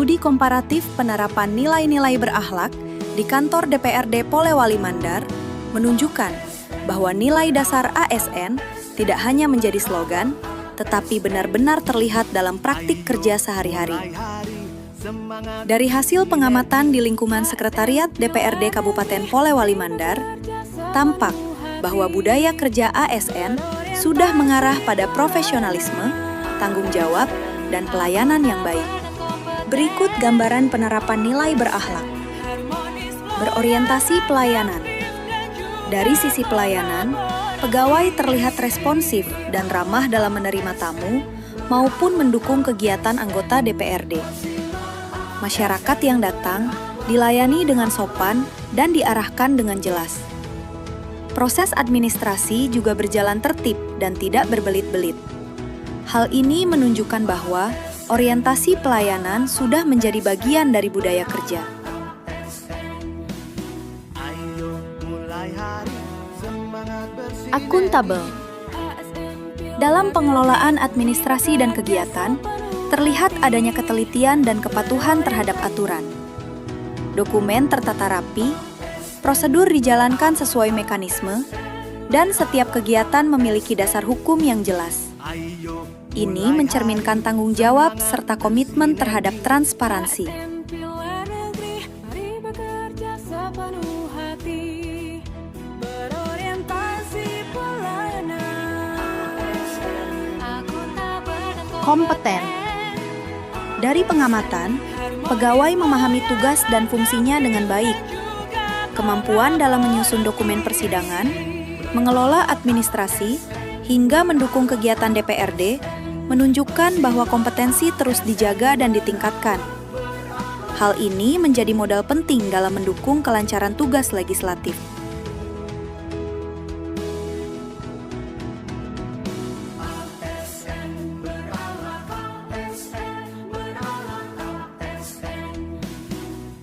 Studi komparatif penerapan nilai-nilai berakhlak di kantor DPRD Polewali Mandar menunjukkan bahwa nilai dasar ASN tidak hanya menjadi slogan, tetapi benar-benar terlihat dalam praktik kerja sehari-hari. Dari hasil pengamatan di lingkungan Sekretariat DPRD Kabupaten Polewali Mandar, tampak bahwa budaya kerja ASN sudah mengarah pada profesionalisme, tanggung jawab, dan pelayanan yang baik. Berikut gambaran penerapan nilai berakhlak. Berorientasi pelayanan. Dari sisi pelayanan, pegawai terlihat responsif dan ramah dalam menerima tamu maupun mendukung kegiatan anggota DPRD. Masyarakat yang datang dilayani dengan sopan dan diarahkan dengan jelas. Proses administrasi juga berjalan tertib dan tidak berbelit-belit. Hal ini menunjukkan bahwa orientasi pelayanan sudah menjadi bagian dari budaya kerja. Akuntabel. Dalam pengelolaan administrasi dan kegiatan, terlihat adanya ketelitian dan kepatuhan terhadap aturan. Dokumen tertata rapi, prosedur dijalankan sesuai mekanisme, dan setiap kegiatan memiliki dasar hukum yang jelas. Ini mencerminkan tanggung jawab serta komitmen terhadap transparansi. Kompeten. Dari pengamatan, pegawai memahami tugas dan fungsinya dengan baik. Kemampuan dalam menyusun dokumen persidangan, mengelola administrasi, hingga mendukung kegiatan DPRD menunjukkan bahwa kompetensi terus dijaga dan ditingkatkan. Hal ini menjadi modal penting dalam mendukung kelancaran tugas legislatif.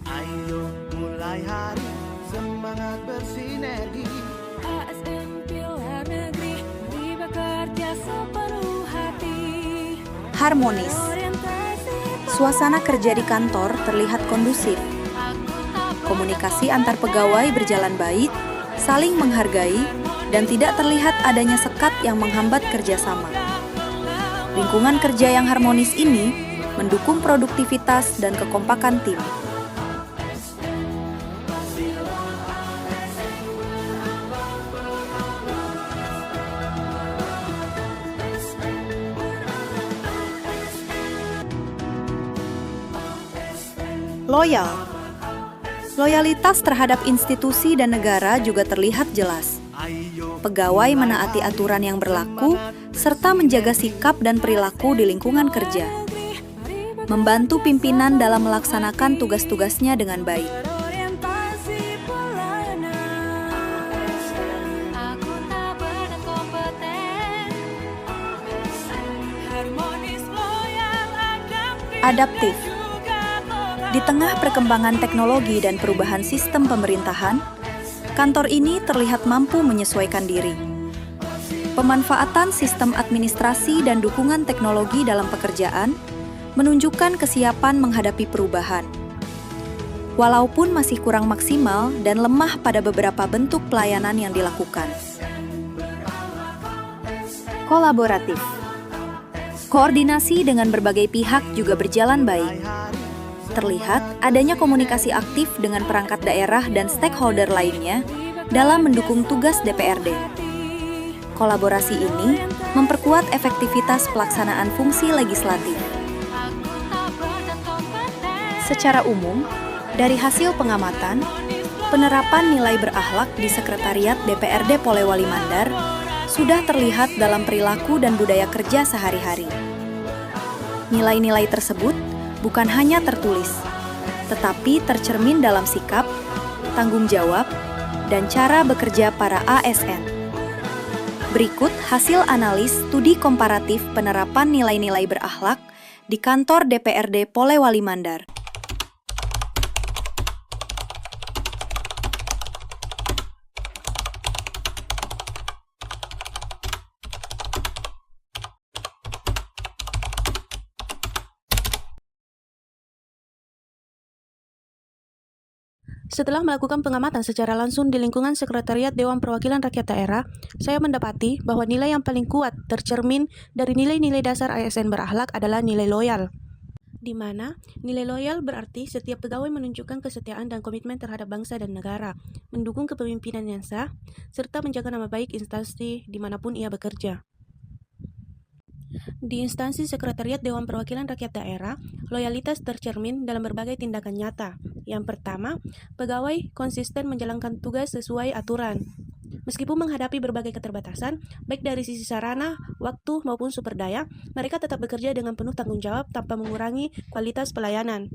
Ayo mulai hari, semangat bersinergi. ASN Pilar Negeri, mari bekerja sepenuh hati. Harmonis. Suasana kerja di kantor terlihat kondusif. Komunikasi antar pegawai berjalan baik, saling menghargai, dan tidak terlihat adanya sekat yang menghambat kerjasama. Lingkungan kerja yang harmonis ini mendukung produktivitas dan kekompakan tim. Loyal. Loyalitas terhadap institusi dan negara juga terlihat jelas. Pegawai menaati aturan yang berlaku, serta menjaga sikap dan perilaku di lingkungan kerja. Membantu pimpinan dalam melaksanakan tugas-tugasnya dengan baik. Adaptif. Di tengah perkembangan teknologi dan perubahan sistem pemerintahan, kantor ini terlihat mampu menyesuaikan diri. Pemanfaatan sistem administrasi dan dukungan teknologi dalam pekerjaan menunjukkan kesiapan menghadapi perubahan. Walaupun masih kurang maksimal dan lemah pada beberapa bentuk pelayanan yang dilakukan. Kolaboratif. Koordinasi dengan berbagai pihak juga berjalan baik. Terlihat adanya komunikasi aktif dengan perangkat daerah dan stakeholder lainnya dalam mendukung tugas DPRD. Kolaborasi ini memperkuat efektivitas pelaksanaan fungsi legislatif. Secara umum, dari hasil pengamatan, penerapan nilai berakhlak di Sekretariat DPRD Polewali Mandar sudah terlihat dalam perilaku dan budaya kerja sehari-hari. Nilai-nilai tersebut bukan hanya tertulis, tetapi tercermin dalam sikap, tanggung jawab, dan cara bekerja para ASN. Berikut hasil analis studi komparatif penerapan nilai-nilai berakhlak di kantor DPRD Polewali Mandar. Setelah melakukan pengamatan secara langsung di lingkungan Sekretariat Dewan Perwakilan Rakyat Daerah, saya mendapati bahwa nilai yang paling kuat tercermin dari nilai-nilai dasar ASN berakhlak adalah nilai loyal, di mana nilai loyal berarti setiap pegawai menunjukkan kesetiaan dan komitmen terhadap bangsa dan negara, mendukung kepemimpinan yang sah, serta menjaga nama baik instansi dimanapun ia bekerja. Di instansi Sekretariat Dewan Perwakilan Rakyat Daerah, loyalitas tercermin dalam berbagai tindakan nyata. Yang pertama, pegawai konsisten menjalankan tugas sesuai aturan. Meskipun menghadapi berbagai keterbatasan, baik dari sisi sarana, waktu, maupun sumber daya, mereka tetap bekerja dengan penuh tanggung jawab tanpa mengurangi kualitas pelayanan.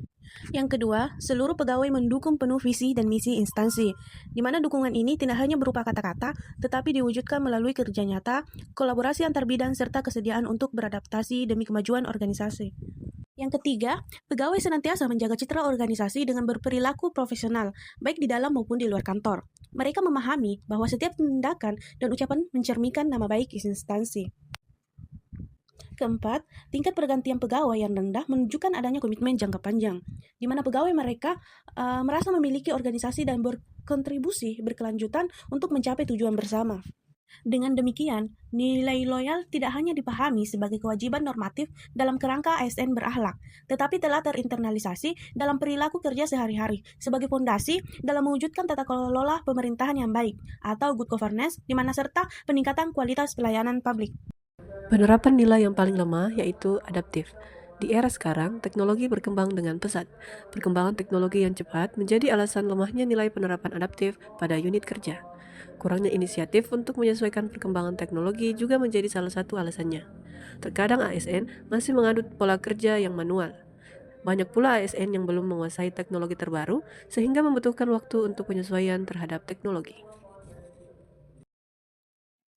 Yang kedua, seluruh pegawai mendukung penuh visi dan misi instansi, di mana dukungan ini tidak hanya berupa kata-kata, tetapi diwujudkan melalui kerja nyata, kolaborasi antar bidang, serta kesediaan untuk beradaptasi demi kemajuan organisasi. Yang ketiga, pegawai senantiasa menjaga citra organisasi dengan berperilaku profesional, baik di dalam maupun di luar kantor. Mereka memahami bahwa setiap tindakan dan ucapan mencerminkan nama baik instansi. Keempat, tingkat pergantian pegawai yang rendah menunjukkan adanya komitmen jangka panjang, di mana pegawai mereka merasa memiliki organisasi dan berkontribusi berkelanjutan untuk mencapai tujuan bersama. Dengan demikian, nilai loyal tidak hanya dipahami sebagai kewajiban normatif dalam kerangka ASN berakhlak, tetapi telah terinternalisasi dalam perilaku kerja sehari-hari sebagai fondasi dalam mewujudkan tata kelola pemerintahan yang baik atau good governance, di mana serta peningkatan kualitas pelayanan publik. Penerapan nilai yang paling lemah yaitu adaptif. Di era sekarang, teknologi berkembang dengan pesat. Perkembangan teknologi yang cepat menjadi alasan lemahnya nilai penerapan adaptif pada unit kerja. Kurangnya inisiatif untuk menyesuaikan perkembangan teknologi juga menjadi salah satu alasannya. Terkadang ASN masih mengadut pola kerja yang manual. Banyak pula ASN yang belum menguasai teknologi terbaru sehingga membutuhkan waktu untuk penyesuaian terhadap teknologi.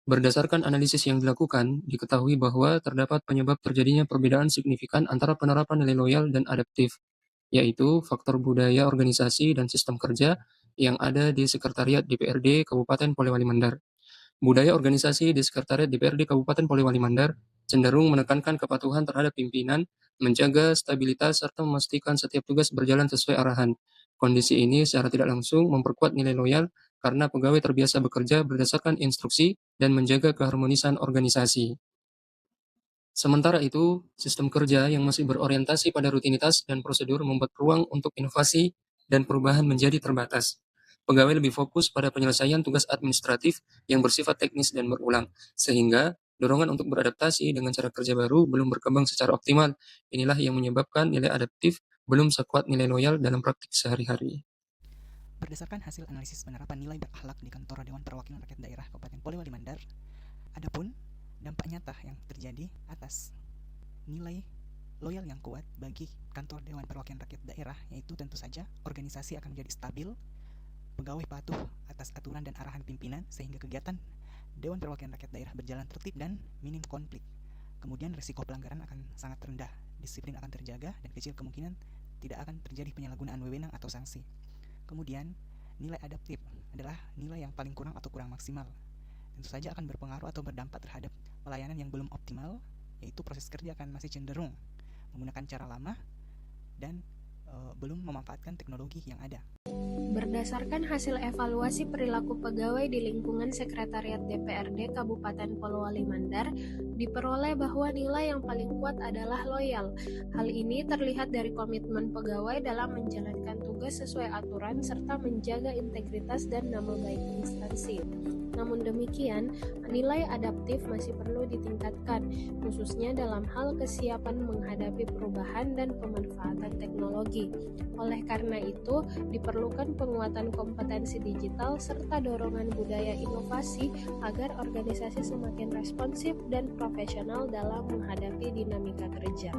Berdasarkan analisis yang dilakukan, diketahui bahwa terdapat penyebab terjadinya perbedaan signifikan antara penerapan nilai loyal dan adaptif, yaitu faktor budaya organisasi dan sistem kerja yang ada di Sekretariat DPRD Kabupaten Polewali Mandar. Budaya organisasi di Sekretariat DPRD Kabupaten Polewali Mandar cenderung menekankan kepatuhan terhadap pimpinan, menjaga stabilitas, serta memastikan setiap tugas berjalan sesuai arahan. Kondisi ini secara tidak langsung memperkuat nilai loyal karena pegawai terbiasa bekerja berdasarkan instruksi dan menjaga keharmonisan organisasi. Sementara itu, sistem kerja yang masih berorientasi pada rutinitas dan prosedur membuat ruang untuk inovasi dan perubahan menjadi terbatas. Pegawai lebih fokus pada penyelesaian tugas administratif yang bersifat teknis dan berulang, sehingga dorongan untuk beradaptasi dengan cara kerja baru belum berkembang secara optimal. Inilah yang menyebabkan nilai adaptif belum sekuat nilai loyal dalam praktik sehari-hari. Berdasarkan hasil analisis penerapan nilai berakhlak di Kantor Dewan Perwakilan Rakyat Daerah Kabupaten Polewali Mandar, adapun dampak nyata yang terjadi atas nilai loyal yang kuat bagi Kantor Dewan Perwakilan Rakyat Daerah, yaitu tentu saja organisasi akan menjadi stabil, pegawai patuh atas aturan dan arahan pimpinan sehingga kegiatan Dewan Perwakilan Rakyat Daerah berjalan tertib dan minim konflik. Kemudian risiko pelanggaran akan sangat rendah, disiplin akan terjaga, dan kecil kemungkinan tidak akan terjadi penyalahgunaan wewenang atau sanksi. Kemudian, nilai adaptif adalah nilai yang paling kurang atau kurang maksimal. Tentu saja akan berpengaruh atau berdampak terhadap pelayanan yang belum optimal, yaitu proses kerja akan masih cenderung menggunakan cara lama dan belum memanfaatkan teknologi yang ada. Berdasarkan hasil evaluasi perilaku pegawai di lingkungan Sekretariat DPRD Kabupaten Polewali Mandar, diperoleh bahwa nilai yang paling kuat adalah loyal. Hal ini terlihat dari komitmen pegawai dalam menjalankan tugas sesuai aturan serta menjaga integritas dan nama baik instansi. Namun demikian, nilai adaptif masih perlu ditingkatkan, khususnya dalam hal kesiapan menghadapi perubahan dan pemanfaatan teknologi. Oleh karena itu, diperlukan penguatan kompetensi digital serta dorongan budaya inovasi agar organisasi semakin responsif dan profesional dalam menghadapi dinamika kerja.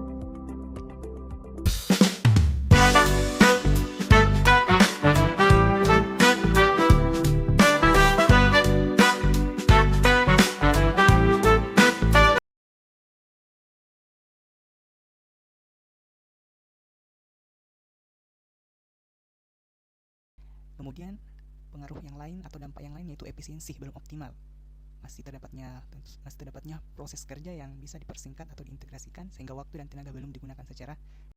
Kemudian pengaruh yang lain atau dampak yang lain yaitu efisiensi belum optimal. Masih terdapatnya proses kerja yang bisa dipersingkat atau diintegrasikan sehingga waktu dan tenaga belum digunakan secara